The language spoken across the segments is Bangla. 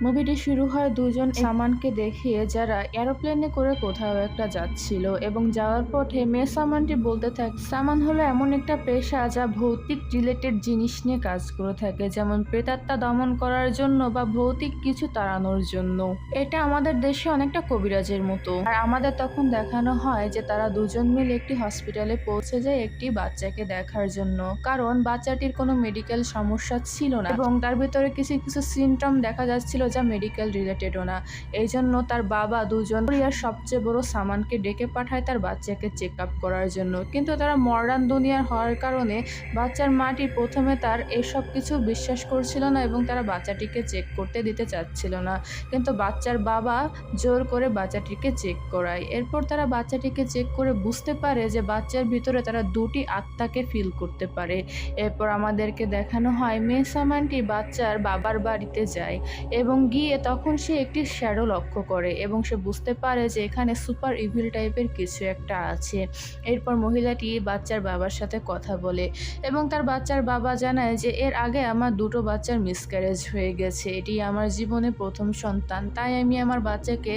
মুভিটি শুরু হয় দুজন সামানকে দেখিয়ে যারা এরোপ্লেনে করে কোথাও একটা যাচ্ছিল এবং যাওয়ার পথে মেয়ে সামানটি বলতে থাকে সামান হলো এমন একটা পেশা যা ভৌতিক রিলেটেড জিনিস নিয়ে কাজ করে থাকে, যেমন প্রেতাত্মা দমন করার জন্য বা ভৌতিক কিছু তাড়ানোর জন্য। এটা আমাদের দেশে অনেকটা কবিরাজের মতো। আর আমাদের তখন দেখানো হয় যে তারা দুজন মিলে একটি হসপিটালে পৌঁছে যায় একটি বাচ্চাকে দেখার জন্য, কারণ বাচ্চাটির কোনো মেডিকেল সমস্যা ছিল না এবং তার ভিতরে কিছু কিছু সিমটম দেখা যাচ্ছিল যা মেডিকেল রিলেটেডও না। এই জন্য তার বাবা দুজন কোরিয়ার সবচেয়ে বড় সামানকে ডেকে পাঠায় তার বাচ্চাকে চেক আপ করার জন্য, কিন্তু তারা মডার্ন দুনিয়ার হওয়ার কারণে বাচ্চার মাটি প্রথমে তার এসব কিছু বিশ্বাস করছিল না এবং তারা বাচ্চাটিকে চেক করতে দিতে চাচ্ছিল না, কিন্তু বাচ্চার বাবা জোর করে বাচ্চাটিকে চেক করায়। এরপর তারা বাচ্চাটিকে চেক করে বুঝতে পারে যে বাচ্চার ভিতরে তারা দুটি আত্মাকে ফিল করতে পারে। এরপর আমাদেরকে দেখানো হয় মেয়ে সামানটি বাচ্চার বাবার বাড়িতে যায় এবং গিয়ে তখন সে একটি শ্যাডো লক্ষ্য করে এবং সে বুঝতে পারে যে এখানে সুপার ইভিল টাইপের কিছু একটা আছে। এরপর মহিলাটি বাচ্চার বাবার সাথে কথা বলে এবং তার বাচ্চার বাবা জানায় যে এর আগে আমার দুটো বাচ্চার মিসক্যারেজ হয়ে গেছে, এটি আমার জীবনে প্রথম সন্তান, তাই আমি আমার বাচ্চাকে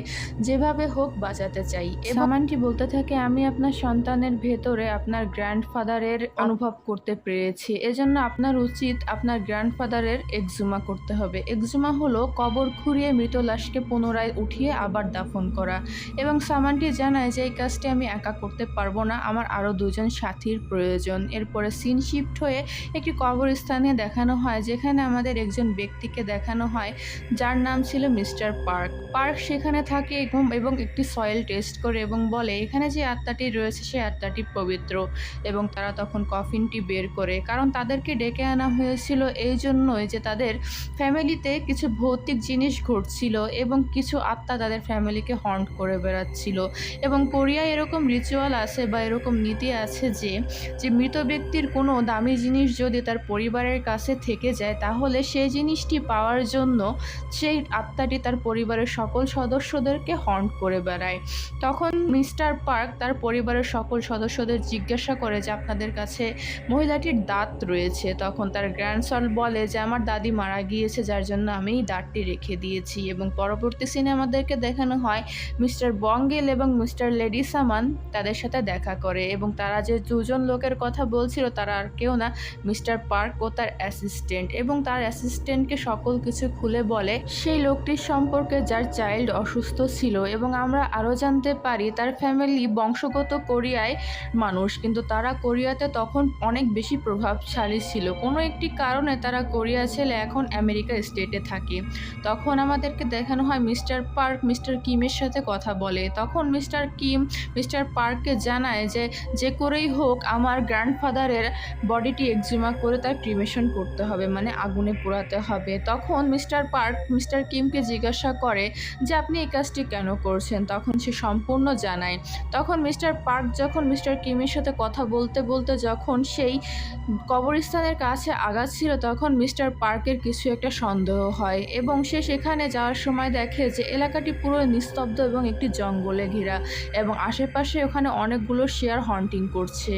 যেভাবে হোক বাঁচাতে চাই। সামানটি বলতে থাকে আমি আপনার সন্তানের ভেতরে আপনার গ্র্যান্ডফাদারের অনুভব করতে পেরেছি, এজন্য আপনার উচিত আপনার গ্র্যান্ডফাদারের এক্সুমা করতে হবে। এক্সুমা হলো কবর খুঁড়িয়ে মৃত লাশকে পুনরায় উঠিয়ে আবার দাফন করা এবং সামানটি জানায় যে এই কাজটি আমি একা করতে পারবো না, আমার আরও দুজন সাথীর প্রয়োজন। এরপরে সিন শিফট হয়ে একটি কবরস্থানে দেখানো হয় যেখানে আমাদের একজন ব্যক্তিকে দেখানো হয় যার নাম ছিল মিস্টার পার্ক। পার্ক সেখানে থাকে এবং একটি সয়েল টেস্ট করে এবং বলে এখানে যে আত্মাটি রয়েছে সেই আত্মাটি পবিত্র, এবং তারা তখন কফিনটি বের করে, কারণ তাদেরকে ডেকে আনা হয়েছিল এই জন্যই যে তাদের ফ্যামিলিতে কিছু ভৌতিক জিনিস ঘটছিল এবং কিছু আত্মা তাদের ফ্যামিলিকে হন্ট করে বেড়াচ্ছিল। এবং কোরিয়ায় এরকম রিচুয়াল আছে বা এরকম নীতি আছে যে মৃত ব্যক্তির কোনো দামি জিনিস যদি তার পরিবারের কাছে থেকে যায় তাহলে সেই জিনিসটি পাওয়ার জন্য সেই আত্মাটি তার পরিবারের সকল সদস্যদেরকে হন্ট করে বেড়ায়। তখন মিস্টার পার্ক তার পরিবারের সকল সদস্যদের জিজ্ঞাসা করে যে আপনাদের কাছে মহিলাটির দাঁত রয়েছে। তখন তার গ্র্যান্ডসন বলে যে আমার দাদি মারা গিয়েছে যার জন্য আমি এই দাঁতটি রেখে দিয়েছি। এবং পরবর্তী সিনে আমাদেরকে দেখানো হয় মিস্টার বঙ্গেল এবং মিস্টার লেডি সামান তাদের সাথে দেখা করে এবং তারা যে দুজন লোকের কথা বলছিল তারা আর কেউ না, মিস্টার পার্ক ও তার অ্যাসিস্ট্যান্ট, এবং তার অ্যাসিস্ট্যান্টকে সকল কিছু খুলে বলে সেই লোকটির সম্পর্কে যার চাইল্ড অসুস্থ ছিল। এবং আমরা আরও জানতে পারি তার ফ্যামিলি বংশগত কোরিয়ায় মানুষ, কিন্তু তারা কোরিয়াতে তখন অনেক বেশি প্রভাবশালী ছিল, কোনো একটি কারণে তারা কোরিয়া ছেড়ে এখন আমেরিকা স্টেটে থাকে। তখন আমাদেরকে দেখানো হয় মিস্টার পার্ক মিস্টার কিমের সাথে কথা বলে। তখন মিস্টার কিম মিস্টার পার্ককে জানায় যে করেই হোক আমার গ্র্যান্ডফাদারের বডিটি এক্সিমা করে তার ক্রিমেশন করতে হবে, মানে আগুনে পোড়াতে হবে। তখন মিস্টার পার্ক মিস্টার কিমকে জিজ্ঞাসা করে যে আপনি এই কাজটি কেন করছেন, তখন সে সম্পূর্ণ জানায়। তখন মিস্টার পার্ক যখন মিস্টার কিমের সাথে কথা বলতে বলতে যখন সেই কবরস্থানের কাছে আগাচ্ছিল তখন মিস্টার পার্কের কিছু একটা সন্দেহ হয় এবং সে সেখানে যাওয়ার সময় দেখে যে এলাকাটি পুরো নিস্তব্ধ এবং একটি জঙ্গলে ঘেরা এবং আশেপাশে ওখানে অনেকগুলো শেয়ার হন্টিং করছে।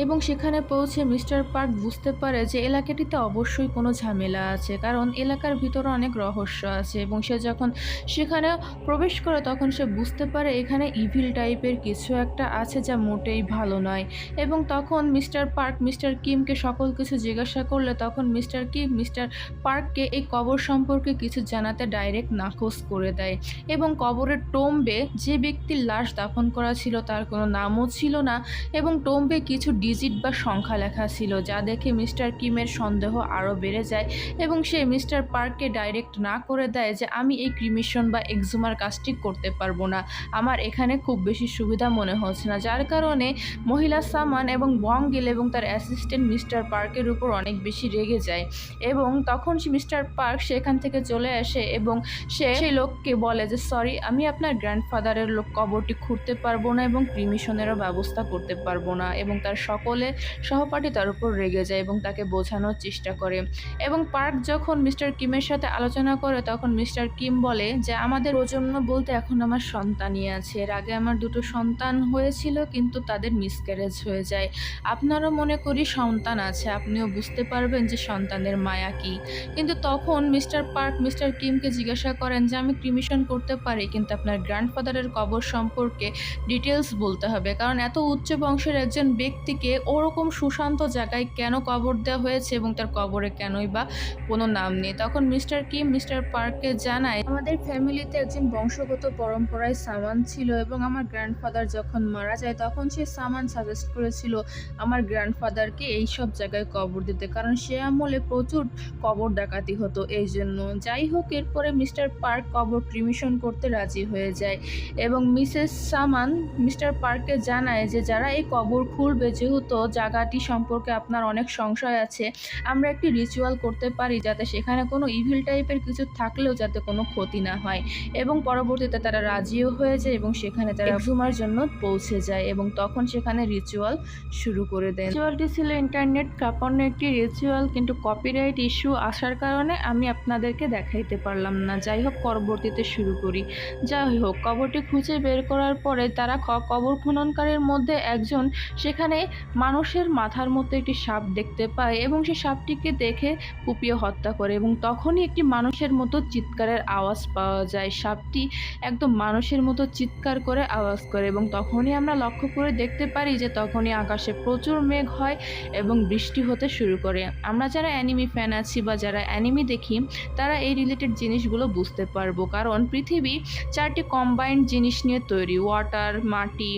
এবং সেখানে পৌঁছে মিস্টার পার্ক বুঝতে পারে যে এলাকাটিতে অবশ্যই কোনো ঝামেলা আছে, কারণ এলাকার ভিতরে অনেক রহস্য আছে। এবং সে যখন সেখানে প্রবেশ করে তখন সে বুঝতে পারে এখানে ইভিল টাইপের কিছু একটা আছে যা মোটেই ভালো নয়। এবং তখন মিস্টার পার্ক মিস্টার কিমকে সকল কিছু জিজ্ঞাসা করলে তখন মিস্টার কিম মিস্টার পার্ককে এই কবর সম্পর্কে কিছু জানাতে ডাইরেক্ট নাকচ করে দেয়। এবং কবরের টোম্বে যে ব্যক্তির লাশ দাফন করা ছিল তার কোনো নামও ছিল না এবং টোম্বে কিছু ডিজিট বা সংখ্যা লেখা ছিল, যা দেখে মিস্টার কিমের সন্দেহ আরও বেড়ে যায় এবং সে মিস্টার পার্ককে ডাইরেক্ট না করে দেয় যে আমি এই ক্রিমিশন বা এক্সুমার কাজটি করতে পারবো না, আমার এখানে খুব বেশি সুবিধা মনে হচ্ছে না। যার কারণে মহিলা সামান এবং বঙ্গেল এবং তার অ্যাসিস্ট্যান্ট মিস্টার পার্কের উপর অনেক বেশি রেগে যায় এবং তখন মিস্টার পার্ক সেখান থেকে চলে আসে এবং সে সেই লোককে বলে যে সরি, আমি আপনার গ্র্যান্ডফাদারের কবরটি খুঁড়তে পারবো না এবং ক্রিমিশনেরও ব্যবস্থা করতে পারবো না। এবং তার সকলে সহপাঠী তার উপর রেগে যায় এবং তাকে বোঝানোর চেষ্টা করে। এবং পার্ক যখন মিস্টার কিমের সাথে আলোচনা করে তখন মিস্টার কিম বলে যে আমাদের প্রজন্ম বলতে এখন আমার সন্তানই আছে, এর আগে আমার 2টো সন্তান হয়েছিল কিন্তু তাদের মিসক্যারেজ হয়ে যায়। আপনারও মনে করি সন্তান আছে, আপনিও বুঝতে পারবেন যে সন্তানের মায়া কি। কিন্তু তখন মিস্টার পার্ক মিস্টার কিমকে জিজ্ঞাসা করেন যে আমি ক্রিমিশন করতে পারি কিন্তু আপনার গ্র্যান্ডফাদারের কবর সম্পর্কে ডিটেলস বলতে হবে, কারণ এত উচ্চ বংশের একজন ব্যক্তিকে ওরকম সুশান্ত জায়গায় কেন কবর দেওয়া হয়েছে এবং তার কবরে কেনই বা কোনো নাম নেই। তখন মিস্টার কিম মিস্টার পার্ককে জানায় আমাদের ফ্যামিলিতে একজন বংশগত পরম্পরায় সামান ছিল এবং আমার গ্র্যান্ডফাদার যখন মারা যায় তখন সে সামান সাজেস্ট করেছিল আমার গ্র্যান্ডফাদারকে এইসব জায়গায় কবর দিতে, কারণ সে আমলে প্রচুর কবর ডাকাতি হতো এই জন্য। যাই হোক, এরপরে মিস্টার পার্ক কবর ক্রিমিশন করতে রাজি হয়ে যায় এবং মিসেস সামান মিস্টার পার্ককে জানায় যে যারা এই কবর খুলবে, যেহেতু জায়গাটি সম্পর্কে আপনার অনেক সংশয় আছে, আমরা একটি রিচুয়াল করতে পারি যাতে সেখানে কোনো ইভিল টাইপের কিছু থাকলেও যাতে কোনো ক্ষতি না হয়। এবং পরবর্তীতে তারা রাজিও হয়ে যায় এবং সেখানে তারা এক্সহুমার জন্য পৌঁছে যায় এবং তখন সেখানে রিচুয়াল শুরু করে দেন। রিচুয়ালটি ছিল ইন্টারনেট কাঁপানো একটি রিচুয়াল, কিন্তু কপিরাইট ইস্যু আসার কারণে আমি আপনাদেরকে দেখাইতে পারলাম না। যাই হোক, পরবর্তীতে শুরু করি। যাই হোক, কবরটি খুঁজে বের করার পরে তারা কবর খননকারীর মধ্যে একজন সেখানে মানুষের মাথার মধ্যে একটি সাপ দেখতে পায় এবং সে সাপটিকে দেখে কুপিয়ে হত্যা করে এবং তখনই একটি মানুষের মতো চিৎকারের আওয়াজ পাওয়া যায়। সাপটি একদম মানুষের মতো চিৎকার করে আওয়াজ করে এবং তখনই আমরা লক্ষ্য করে দেখতে পারি যে তখনই আকাশে প্রচুর মেঘ হয় এবং বৃষ্টি হতে শুরু করে। আমরা যারা অ্যানিমি ফ্যান আছি বা যারা অ্যানিমি দেখি তারা এই রিলেটেড জিনিসগুলো বুঝতে পারবো, কারণ পৃথিবী 4টি কম্বাইন্ড জিনিস নিয়ে তৈরি, ওয়াটার, মাটি,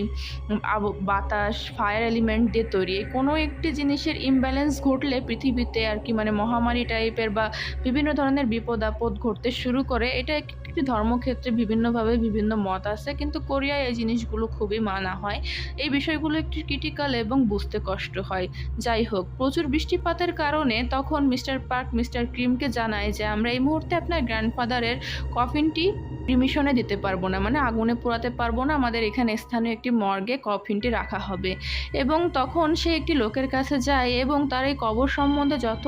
বাতাস, ফায়ার এলিমেন্ট দিয়ে তৈরি। কোনো একটি জিনিসের ইমব্যালেন্স ঘটলে পৃথিবীতে আর কি মানে মহামারী টাইপের বা বিভিন্ন ধরনের বিপদ আপদ ঘটতে শুরু করে। এটা একটি ধর্মক্ষেত্রে বিভিন্নভাবে বিভিন্ন মত আছে, কিন্তু কোরিয়ায় এই জিনিসগুলো খুবই মানা হয়। এই বিষয়গুলো একটু ক্রিটিক্যাল এবং বুঝতে কষ্ট হয়। যাই হোক, প্রচুর বৃষ্টিপাতের কারণে তখন মিস্টার পার্ক মিস্টার ক্রিমকে জানায় যে আমরা এই মুহূর্তে আপনার গ্র্যান্ডফাদারের কফিনটি ক্রিমিশনে দিতে পারবো না, মানে আগুনে পোড়াতে পারবো না, আমাদের এখানে স্থানীয় একটি মর্গে কফিনটি রাখা হবে। এবং তখন সে একটি লোকের কাছে যায় এবং তার এই কবর সম্বন্ধে যত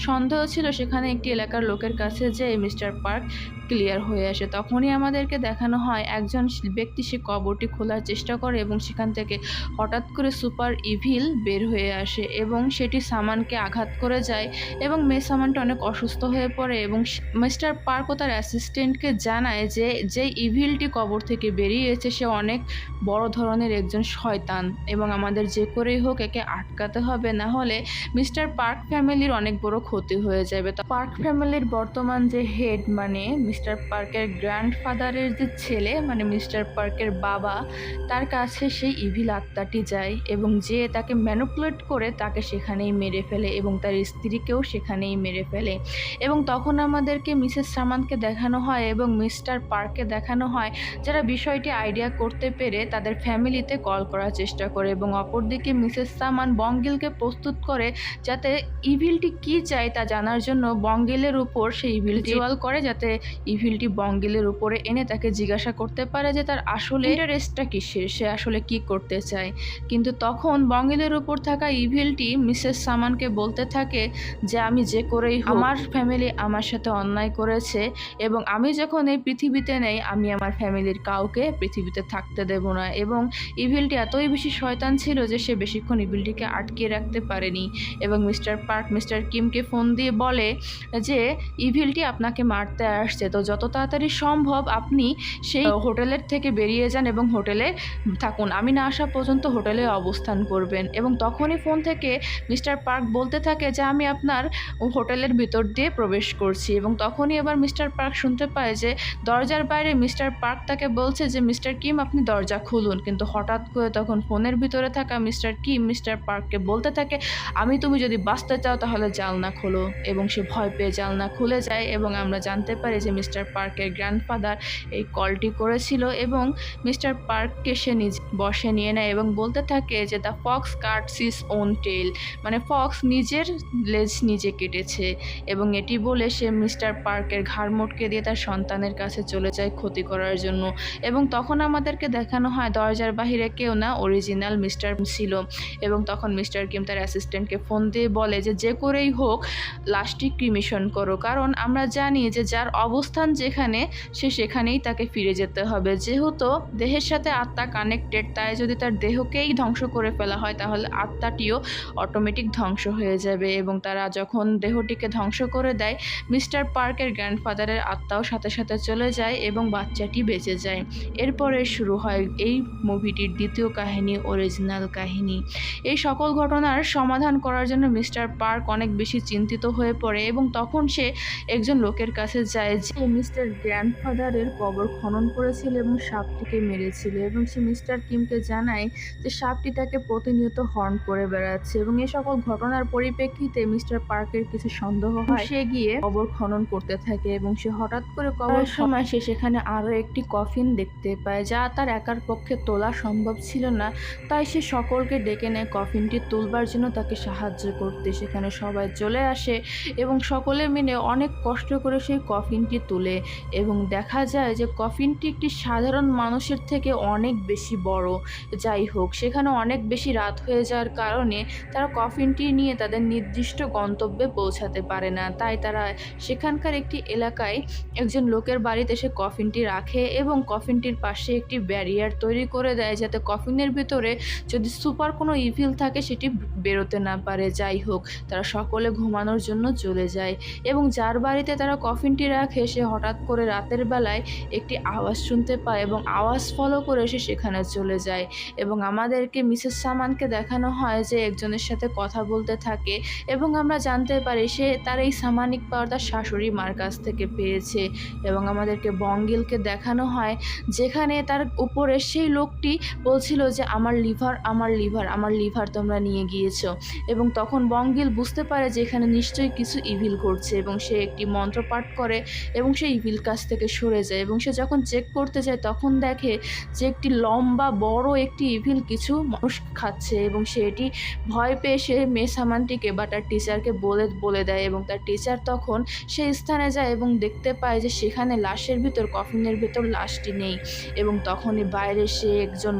সন্দেহ ছিল সেখানে একটি এলাকার লোকের কাছে যেয়ে মিস্টার পার্ক ক্লিয়ার হয়ে আসে। তখনই আমাদেরকে দেখানো হয় একজন ব্যক্তি সে কবরটি খোলার চেষ্টা করে এবং সেখান থেকে হঠাৎ করে সুপার ইভিল বের হয়ে আসে এবং সেটি সামানকে আঘাত করে যায় এবং সামানটা অনেক অসুস্থ হয়ে পড়ে এবং মিস্টার পার্ক ও তার অ্যাসিস্ট্যান্টকে জানায় যে যেই ইভিলটি কবর থেকে বেরিয়েছে সে অনেক বড় ধরনের একজন শয়তান এবং আমাদের যে করেই হোক একে আটকাতে হবে, না হলে মিস্টার পার্ক ফ্যামিলির অনেক বড় ক্ষতি হয়ে যাবে। তো পার্ক ফ্যামিলির বর্তমান যে হেড মানে মিস্টার পার্কের গ্র্যান্ডফাদারের যে ছেলে মানে মিস্টার পার্কের বাবা, তার কাছে সেই ইভিল আত্মাটি যায় এবং যে তাকে ম্যানিপুলেট করে তাকে সেখানেই মেরে ফেলে এবং তার স্ত্রীকেও সেখানেই মেরে ফেলে। এবং তখন আমাদেরকে মিসেস সামানকে দেখানো হয় এবং মিস্টার পার্ককে দেখানো হয়, যারা বিষয়টি আইডিয়া করতে পেরে তাদের ফ্যামিলিতে কল করার চেষ্টা করে এবং অপরদিকে মিসেস সামান বঙ্গিলকে প্রস্তুত করে যাতে ইভিলটি কী চায় তা জানার জন্য বঙ্গিলের উপর সেই ইভিলটি রিচুয়াল করে যাতে ইভিলটি বঙ্গিলের উপরে এনে তাকে জিজ্ঞাসা করতে পারে যে তার আসলে ইন্টারেস্টটা কিসের, সে আসলে কি করতে চায়। কিন্তু তখন বঙ্গিলের উপর থাকা ইভিলটি মিসেস সামানকে বলতে থাকে যে আমি যে করেই আমার ফ্যামিলি আমার সাথে অন্যায় করেছে এবং আমি যখন এই পৃথিবীতে নেই আমি আমার ফ্যামিলির কাউকে পৃথিবীতে থাকতে দেব না। এবং ইভিলটি এতই বেশি শয়তান ছিল যে সে বেশিক্ষণ ইভিলটিকে আটকিয়ে রাখতে পারেনি এবং মিস্টার পার্ক মিস্টার কিমকে ফোন দিয়ে বলে যে ইভিলটি আপনাকে মারতে আসছে, তো যত তাড়াতাড়ি সম্ভব আপনি সেই হোটেলের থেকে বেরিয়ে যান এবং হোটেলে থাকুন, আমি না আসা পর্যন্ত হোটেলে অবস্থান করবেন। এবং তখনই ফোন থেকে মিস্টার পার্ক বলতে থাকে যে আমি আপনার হোটেলের ভিতর দিয়ে প্রবেশ করছি এবং তখনই এবার মিস্টার পার্ক শুনতে পায় যে দরজার বাইরে মিস্টার পার্ক তাকে বলছে যে মিস্টার কিম আপনি দরজা খুলুন। কিন্তু হঠাৎ করে তখন ফোনের ভিতরে থাকা মিস্টার কিম মিস্টার পার্ককে বলতে থাকে তুমি যদি বাঁচতে চাও তাহলে জানলা খোলো, এবং সে ভয় পেয়ে জানলা খুলে যায় এবং আমরা জানতে পারি যে মিস্টার পার্কের গ্র্যান্ডফাদার এই কলটি করেছিল এবং মিস্টার পার্ককে সে নিজে বসে নিয়ে নেয় এবং বলতে থাকে যে the fox cuts his own tail, মানে ফক্স নিজের লেজ নিজে কেটেছে। এবং এটি বলে সে মিস্টার পার্কের ঘাড় মটকে দিয়ে তার সন্তানের কাছে চলে চলে যায় ক্ষতি করার জন্য। এবং তখন আমাদেরকে দেখানো হয় দরজার বাহিরে কেউ না, অরিজিনাল মিস্টার ছিল। এবং তখন মিস্টার কিম তার অ্যাসিস্ট্যান্টকে ফোন দিয়ে বলে যে যে করেই হোক লাশটি ক্রিমেশন করো, কারণ আমরা জানি যে যার অবস্থান যেখানে সে সেখানেই তাকে ফিরে যেতে হবে। যেহেতু দেহের সাথে আত্মা কানেক্টেড, তাই যদি তার দেহকেই ধ্বংস করে ফেলা হয় তাহলে আত্মাটিও অটোমেটিক ধ্বংস হয়ে যাবে। এবং তারা যখন দেহটিকে ধ্বংস করে দেয়, মিস্টার পার্কের গ্র্যান্ডফাদারের আত্মাও সাথে সাথে চলে যায় এবং বাচ্চাটি বেঁচে যায়। এরপরে শুরু হয় এই মুভিটির দ্বিতীয় কাহিনী, অরিজিনাল কাহিনী। এই সকল ঘটনার সমাধান করার জন্য মিস্টার পার্ক অনেক বেশি চিন্তিত হয়ে পড়ে এবং তখন সে একজন লোকের কাছে যায় যে মিস্টার গ্র্যান্ডফাদারের কবর খনন করেছিল এবং সাপটিকে মেরেছিল। এবং সে মিস্টার কিমকে জানায় যে সাপটি তাকে প্রতিনিয়ত হর্ন করে বেড়াচ্ছে। এবং এই সকল ঘটনার পরিপ্রেক্ষিতে মিস্টার পার্কের কিছু সন্দেহ হয়। সে গিয়ে কবর খনন করতে থাকে এবং সে হঠাৎ করে কবর সময় সে সেখানে আরও একটি কফিন দেখতে পায়, যা তার একার পক্ষে তোলা সম্ভব ছিল না। তাই সে সকলকে ডেকে নেয় কফিনটি তুলবার জন্য তাকে সাহায্য করতে। সেখানে সবাই চলে আসে এবং সকলে মিলে অনেক কষ্ট করে সেই কফিনটি তুলে এবং দেখা যায় যে কফিনটি একটি সাধারণ মানুষের থেকে অনেক বেশি বড়। যাই হোক, সেখানে অনেক বেশি রাত হয়ে যাওয়ার কারণে তারা কফিনটি নিয়ে তাদের নির্দিষ্ট গন্তব্যে পৌঁছাতে পারে না। তাই তারা সেখানকার একটি এলাকায় একজন লোকের বাড়িতে সে কফিনটি রাখে এবং কফিনটির পাশে একটি ব্যারিয়ার তৈরি করে দেয় যাতে কফিনের ভিতরে যদি সুপার কোনো ইভিল থাকে সেটি বেরোতে না পারে। যাই হোক, তারা সকলে ঘুমানোর জন্য চলে যায় এবং যার বাড়িতে তারা কফিনটি রাখে সে হঠাৎ করে রাতের বেলায় একটি আওয়াজ শুনতে পায় এবং আওয়াজ ফলো করে সে সেখানে চলে যায়। এবং আমাদেরকে মিসেস সামানকে দেখানো হয় যে একজনের সাথে কথা বলতে থাকে এবং আমরা জানতে পারি সে তার এই সামানিক পাওয়ার তার শাশুড়ি মার কাছ থেকে পেয়েছে। এবং আমাদেরকে বঙ্গিলকে দেখানো হয় যেখানে তার উপরে সেই লোকটি বলছিল যে আমার লিভার, আমার লিভার, আমার লিভার তোমরা নিয়ে গিয়েছো। এবং তখন বঙ্গিল বুঝতে পারে যে এখানে নিশ্চয়ই কিছু ইভিল ঘটছে এবং সে একটি মন্ত্র পাঠ করে এবং সে ইভিল কাছ থেকে সরে যায়। এবং সে যখন চেক করতে যায় তখন দেখে যে একটি লম্বা বড় একটি ইভিল কিছু মানুষ খাচ্ছে এবং সে এটি ভয় পেয়ে সে মেয়ে সামানটিকে বা তার টিচারকে বলে দেয়। এবং তার টিচার তখন সেই স্থানে যায় এবং দেখতে পায় যে সেখানে লাশের ভিতর, কফিনের ভিতর লাশটি নেই। এবং তখনই বাইরে সে একজন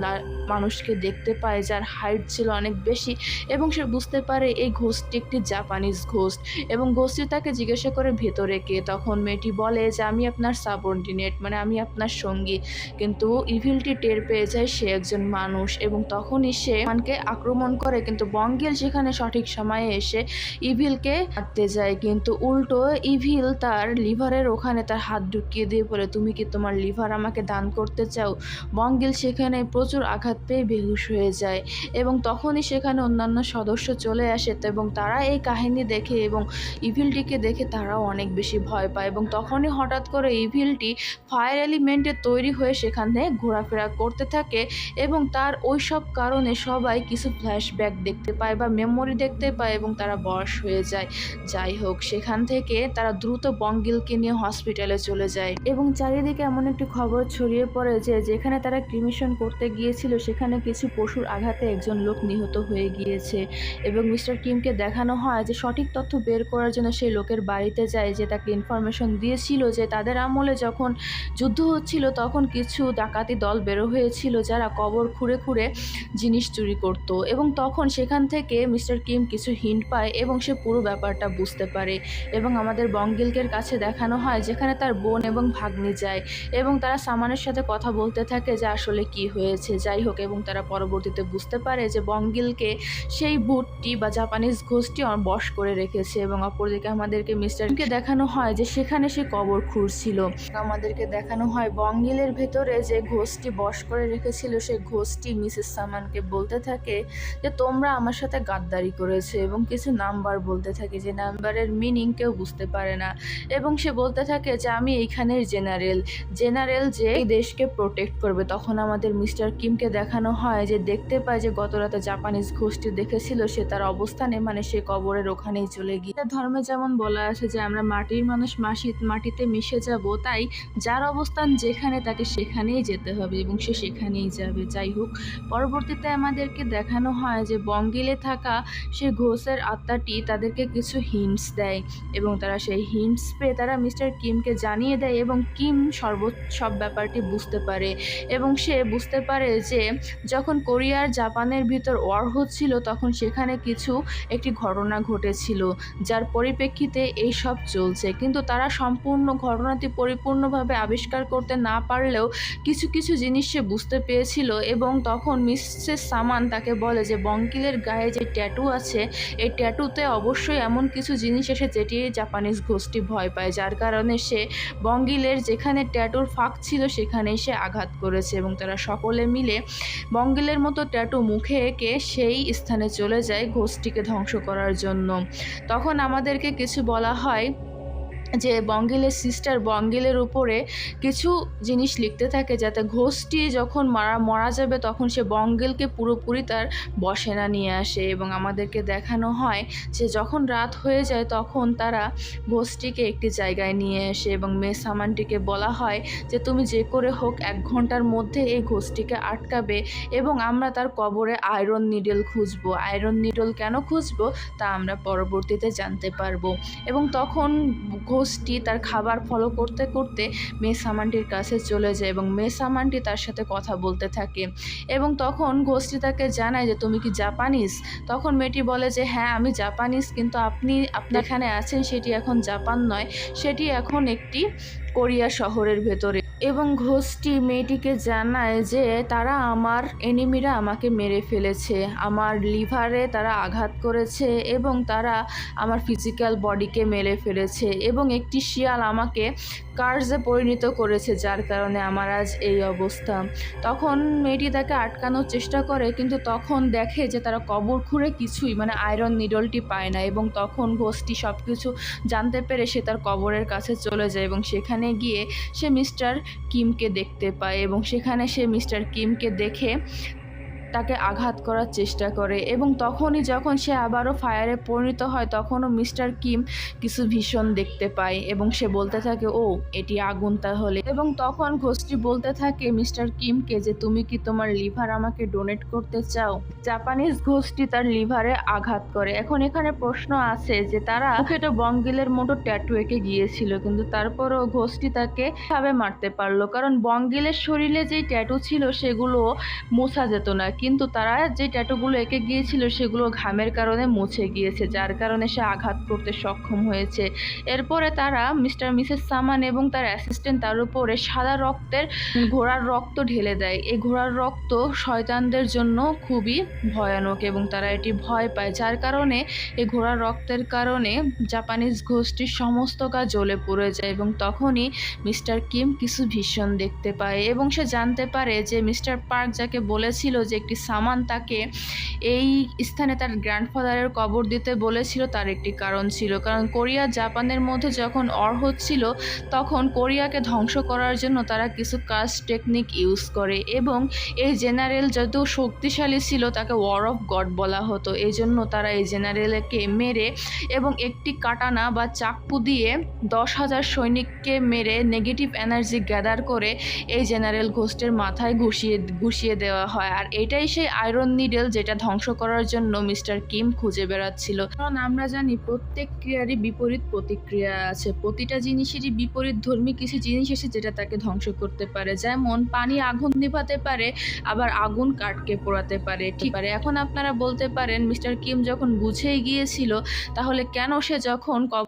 মানুষকে দেখতে পায় যার হাইট ছিল অনেক বেশি এবং সে বুঝতে পারে এই ঘোস্টটি একটি জাপানিজ ঘোস্ট। এবং ঘোস্টটি তাকে জিজ্ঞাসা করে ভেতরে কে। তখন মেয়েটি বলে যে আমি আপনার সাবঅর্ডিনেট, মানে আমি আপনার সঙ্গী। কিন্তু ইভিলটি টের পেয়ে যায় সে একজন মানুষ এবং তখনই সে মানকে আক্রমণ করে। কিন্তু বঙ্গিল সেখানে সঠিক সময়ে এসে ইভিলকে মারতে যায়, কিন্তু উল্টো ইভিল তার লিভারের ওখানে তার হাত ঢুকিয়ে দিয়ে বলে তুমি কি তোমার লিভার আমাকে দান করতে চাও। বঙ্গিল সেখানে প্রচুর আঘাত পেয়ে বেহুশ হয়ে যায় এবং তখনই সেখানে অন্যান্য সদস্য চলে আসে এবং তারা এই কাহিনী দেখে এবং ইভিলটিকে দেখে তারাও অনেক বেশি ভয় পায়। এবং তখনই হঠাৎ করে ইভিলটি ফায়ার এলিমেন্টে তৈরি হয়ে সেখানে ঘোরাফেরা করতে থাকে এবং তার ওই সব কারণে সবাই কিছু ফ্ল্যাশব্যাক দেখতে পায় বা মেমোরি দেখতে পায় এবং তারা বশ হয়ে যায়। যাই হোক, সেখান থেকে তারা দ্রুত বঙ্গিলকে নিয়ে হসপিটালে চলে যায় এবং চারিদিকে এমন একটি খবর ছড়িয়ে পড়ে যে যেখানে তারা ক্রিমেশন করতে গিয়েছিল সেখানে কিছু পশুর আঘাতে একজন লোক নিহত হয়ে গিয়েছে। এবং মিস্টার কিমকে দেখানো হয় যে সঠিক তথ্য বের করার জন্য সেই লোকের বাড়িতে যায় যে তাকে ইনফরমেশন দিয়েছিল যে তাদের আমলে যখন যুদ্ধ হচ্ছিল তখন কিছু ডাকাতি দল বেরো হয়েছিল যারা কবর খুঁড়ে খুঁড়ে জিনিস চুরি করত। এবং তখন সেখান থেকে মিস্টার কিম কিছু হিন্ট পায় এবং সে পুরো ব্যাপারটা বুঝতে পারে। এবং আমাদের বঙ্গিলকের কাছে দেখানো হয় যেখানে তার বোন এবং ভাগ্নি যায় এবং তারা সামানের সাথে কথা বলতে থাকে যে আসলে কি হয়েছে। যাই হোক, এবং তারা পরবর্তীতে বুঝতে পারে যে বঙ্গিলকে সেই ভূতটি বা জাপানিজ ঘোস্টটি বশ করে রেখেছে। এবং অপরদিকে আমাদেরকে মিস্টারকে দেখানো হয় যে সেখানে সে কবর খুঁড়ছিল। আমাদেরকে দেখানো হয় বঙ্গিলের ভেতরে যে ঘোস্টটি বশ করে রেখেছিল সেই ঘোস্টটি মিসেস সামানকে বলতে থাকে যে তোমরা আমার সাথে গাদ্দারি করেছে এবং কিছু নাম্বার বলতে থাকে যে নাম্বারের মিনিং কেউ বুঝতে পারে না। এবং সে বলতে থাকে যে আমি এইখানের জেনারেল যে এই দেশকে প্রোটেক্ট করবে। তখন আমাদের মিস্টার কিমকে দেখানো হয় যে দেখতে পায় যে গত রাতে জাপানিজ ঘোস্টটি দেখেছিল সে তার অবস্থানে, মানে সে কবরের ওখানেই চলে গিয়ে। ধর্মে যেমন বলা আছে যে আমরা মাটির মানুষ মাটিতে মিশে যাব, তাই যার অবস্থান যেখানে তাকে সেখানেই যেতে হবে এবং সে সেখানেই যাবে। যাই হোক, পরবর্তীতে আমাদেরকে দেখানো হয় যে বঙ্গিলে থাকা সে ঘোষের আত্মাটি তাদেরকে কিছু হিন্টস দেয় এবং তারা সেই হিন্টস পেয়ে তারা মিস্টার কিমকে জানিয়ে দেয় এবং কিম সব ব্যাপারটি বুঝতে পারে এবং সে বুঝতে পারে যে যখন কোরিয়া আর জাপানের ভিতর ওয়ার হচ্ছিল তখন সেখানে একটি ঘটনা ঘটেছিল যার পরিপ্রেক্ষিতে এই সব চলছে, কিন্তু তারা সম্পূর্ণ ঘটনাটি পরিপূর্ণভাবে আবিষ্কার করতে না পারলেও কিছু কিছু জিনিস সে বুঝতে পেরেছিল। এবং তখন মিসেস সামান তাকে বলে যে বঙ্কিলের গায়ে যে ট্যাটু আছে এই ট্যাটুতে অবশ্যই এমন কিছু জিনিস এসে যেটি জাপানিজ গোষ্ঠী ভয় পায়, যার কারণে সে বঙ্গিলের যেখানে ট্যাটুর ফাঁক ছিল সেখানেই সে আঘাত করেছে এবং তারা সকলে মিলে বঙ্গিলের মতো ট্যাটু মুখে এঁকে সেই স্থানে চলে যায় গোষ্ঠীকে ধ্বংস করার জন্য। তখন আমাদেরকে কিছু বলা হয় যে বঙ্গিলের সিস্টার বঙ্গিলের উপরে কিছু জিনিস লিখতে থাকে যাতে ঘোষটি যখন মারা যাবে তখন সে বঙ্গিলকে পুরোপুরি তার বশে না নিয়ে আসে। এবং আমাদেরকে দেখানো হয় যে যখন রাত হয়ে যায় তখন তারা ঘোষটিকে একটি জায়গায় নিয়ে আসে এবং মেয়ে সামানটিকে বলা হয় যে তুমি যে করে হোক 1 ঘন্টার মধ্যে এই ঘোষটিকে আটকাবে এবং আমরা তার কবরে আয়রন নিডল খুঁজবো। আয়রন নিডল কেন খুঁজবো তা আমরা পরবর্তীতে জানতে পারবো। এবং তখন ঘোষটি তার খাবার ফলো করতে করতে মেয়ে সামানটির কাছে চলে যায় এবং মেয়ে সামানটি তার সাথে কথা বলতে থাকে এবং তখন ঘোষটি তাকে জানায় যে তুমি কি জাপানিজ। তখন মেয়েটি বলে যে হ্যাঁ আমি জাপানিজ, কিন্তু আপনি এখানে আছেন সেটি এখন জাপান নয়, সেটি এখন একটি কোরিয়া শহরের ভেতরে। এবং ঘোষটি মেয়েটিকে জানায় যে এনিমিরা আমাকে মেরে ফেলেছে, আমার লিভারে তারা আঘাত করেছে এবং তারা আমার ফিজিক্যাল বডিকে মেরে ফেলেছে এবং একটি শিয়াল আমাকে কার্সে পরিণত করেছে, যার কারণে আমার আজ এই অবস্থা। তখন মেয়েটি তাকে আটকানোর চেষ্টা করে, কিন্তু তখন দেখে যে তারা কবর খুঁড়ে কিছুই আয়রন নিডলটি পায় না এবং তখন ঘোষটি সব কিছু জানতে পেরে সে তার কবরের কাছে চলে যায় এবং সেখানে গিয়ে সে মিস্টার কিমকে দেখতে পায় এবং সেখানে সে মিস্টার কিমকে দেখে তাকে আঘাত করার চেষ্টা করে এবং তখনই যখন সে আবারও ফায়ারে পরিণত হয় তখনও মিস্টার কিম কিছু ভীষণ দেখতে পায় এবং সে বলতে থাকে ও এটি আগুন তাহলে। এবং তখন ঘোষটি বলতে থাকে মিস্টার কিমকে যে তুমি কি তোমার লিভার আমাকে ডোনেট করতে চাও। জাপানিজ ঘোষটি তার লিভারে আঘাত করে। এখন এখানে প্রশ্ন আছে যে তারা মুখে তো বঙ্গিলের মতো ট্যাটু এঁকে গিয়েছিল, কিন্তু তারপরও ঘোষটি তাকে ভাবে মারতে পারলো, কারণ বঙ্গিলের শরীরে যেই ট্যাটু ছিল সেগুলো মোছা যেত না, কিন্তু তারা যে ট্যাটুগুলো এঁকে গিয়েছিল সেগুলো ঘামের কারণে মুছে গিয়েছে, যার কারণে সে আঘাত করতে সক্ষম হয়েছে। এরপরে তারা মিসেস সামান এবং তার অ্যাসিস্ট্যান্ট তার উপরে সাদা ঘোড়ার রক্ত ঢেলে দেয়। এই ঘোড়ার রক্ত শয়তানদের জন্য খুবই ভয়ানক এবং তারা এটি ভয় পায়, যার কারণে এই ঘোড়ার রক্তের কারণে জাপানিজ গোষ্ঠীর সমস্ত কাজ জ্বলে পড়ে যায়। এবং তখনই মিস্টার কিম কিছু ভীষণ দেখতে পায় এবং সে জানতে পারে যে মিস্টার পার্ক যাকে বলেছিল যে একটি সামান তাকে এই স্থানে তার গ্র্যান্ডফাদারের কবর দিতে বলেছিল তার একটি কারণ ছিল, কারণ কোরিয়া জাপানের মধ্যে যখন ওয়ার হচ্ছিল তখন কোরিয়াকে ধ্বংস করার জন্য তারা কিছু কাস্ট টেকনিক ইউজ করে এবং এই জেনারেল যত শক্তিশালী ছিল তাকে ওয়ার অফ গড বলা হতো। এই জন্য তারা এই জেনারেলকে মেরে এবং একটি কাটানা বা চাকু দিয়ে 10,000 সৈনিককে মেরে নেগেটিভ এনার্জি গ্যাদার করে এই জেনারেল ঘোস্টের মাথায় ঘুষিয়ে দেওয়া হয়। আর এটাই সেই আয়রন নিডল যেটা ধ্বংস করার জন্য মিস্টার কিম খুঁজে বেড়াচ্ছিল। কারণ আমরা জানি প্রত্যেক ক্রিয়ারই বিপরীত প্রতিক্রিয়া আছে, প্রতিটা জিনিসেরই বিপরীত ধর্মী কিছু জিনিস এসে যেটা তাকে ধ্বংস করতে পারে। যেমন পানি আগুন নিভাতে পারে, আবার আগুন কাঠকে পোড়াতে পারে। ঠিক পারে। এখন আপনারা বলতে পারেন মিস্টার কিম যখন বুঝেই গিয়েছিল তাহলে কেন সে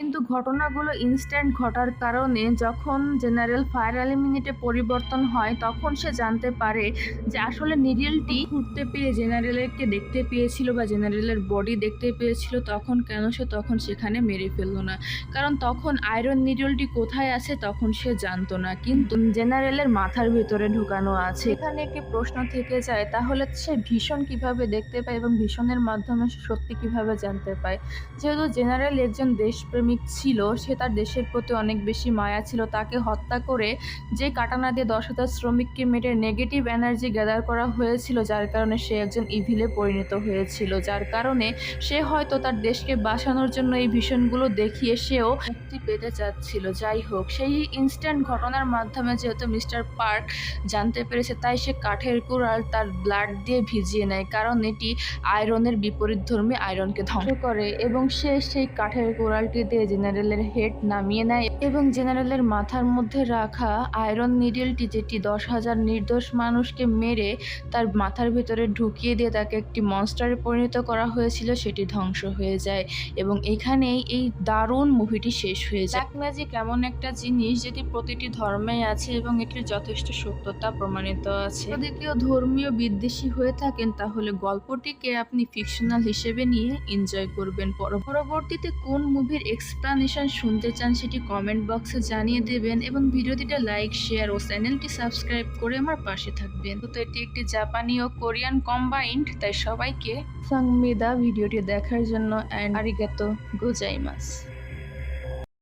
কিন্তু ঘটনাগুলো ইনস্ট্যান্ট ঘটার কারণে যখন জেনারেল ফায়ার এলিমিনেটে পরিবর্তন হয় তখন সে জানতে পারে যে আসলে নিডলটি ঘুরতে পেয়ে জেনারেলকে দেখতে পেয়েছিল বা জেনারেলের বডি দেখতে পেয়েছিল, তখন কেন সে তখন সেখানে মেরে ফেললো না, কারণ তখন আয়রন নিডলটি কোথায় আছে তখন সে জানতো না, কিন্তু জেনারেলের মাথার ভিতরে ঢুকানো আছে। এখানে একটি প্রশ্ন থেকে যায় তাহলে সে ভীষণ কিভাবে দেখতে পায় এবং ভীষণের মাধ্যমে সত্যি কিভাবে জানতে পায়। যেহেতু জেনারেল একজন দেশপ্রেমিক ছিল, সে তার দেশের প্রতি অনেক বেশি মায়া ছিল, তাকে হত্যা করে যে কাটানা দিয়ে 10,000 শ্রমিককে মেরে নেগেটিভ এনার্জি গ্যাদার করা হয়েছিল, যার কারণে সে একজন ইভিলে পরিণত হয়েছিল, যার কারণে সে হয়তো তার দেশকে বাঁচানোর জন্য এই ভীষণগুলো দেখিয়ে সেও মুক্তি পেতে চাচ্ছিল। যাই হোক, সেই ইনস্ট্যান্ট ঘটনার মাধ্যমে যেহেতু মিস্টার পার্ক জানতে পেরেছে, তাই সে কাঠের কুড়াল তার ব্লাড দিয়ে ভিজিয়ে নেয়, কারণ এটি আয়রনের বিপরীতধর্মী আয়রনকে ধ্বংস করে। এবং সে সেই কাঠের কুড়ালটি দিয়ে জেনারেলের হেড নামিয়ে নেয় এবং জেনারেলের মাথার মধ্যে রাখা আয়রন নিডেলটি, যেটি 10,000 নির্দোষ মানুষকে মেরে তার মাথার ভিতরে ঢুকিয়ে দিয়ে তাকে একটি মনস্টারে পরিণত করা হয়েছিল, সেটি ধ্বংস হয়ে যায়। এবং এখানেই এই দারুণ মুভিটি শেষ হয়ে যায়। ব্ল্যাক ম্যাজিক এমন একটা জিনিস যেটি প্রতিটি ধর্মেই আছে এবং এটির যথেষ্ট সত্যতা প্রমাণিত আছে। যদি কেউ ধর্মীয় বিদ্বেষী হয়ে থাকেন, তাহলে গল্পটিকে আপনি ফিকশনাল হিসেবে নিয়ে এনজয় করবেন। পরবর্তীতে কোন মুভির এক্সপ্লানেশন শুনতে চান সেটি কমেন্ট বক্সে জানিয়ে দেবেন এবং ভিডিওটিতে লাইক, শেয়ার ও চ্যানেলটি সাবস্ক্রাইব করে আমার পাশে থাকবেন। তো এটি একটি জাপানি ও কোরিয়ান কম্বাইন্ড, তাই সবাইকে সাংমিদা ভিডিওটি দেখার জন্য অ্যান্ড আরিগাতো গোজাইমাস।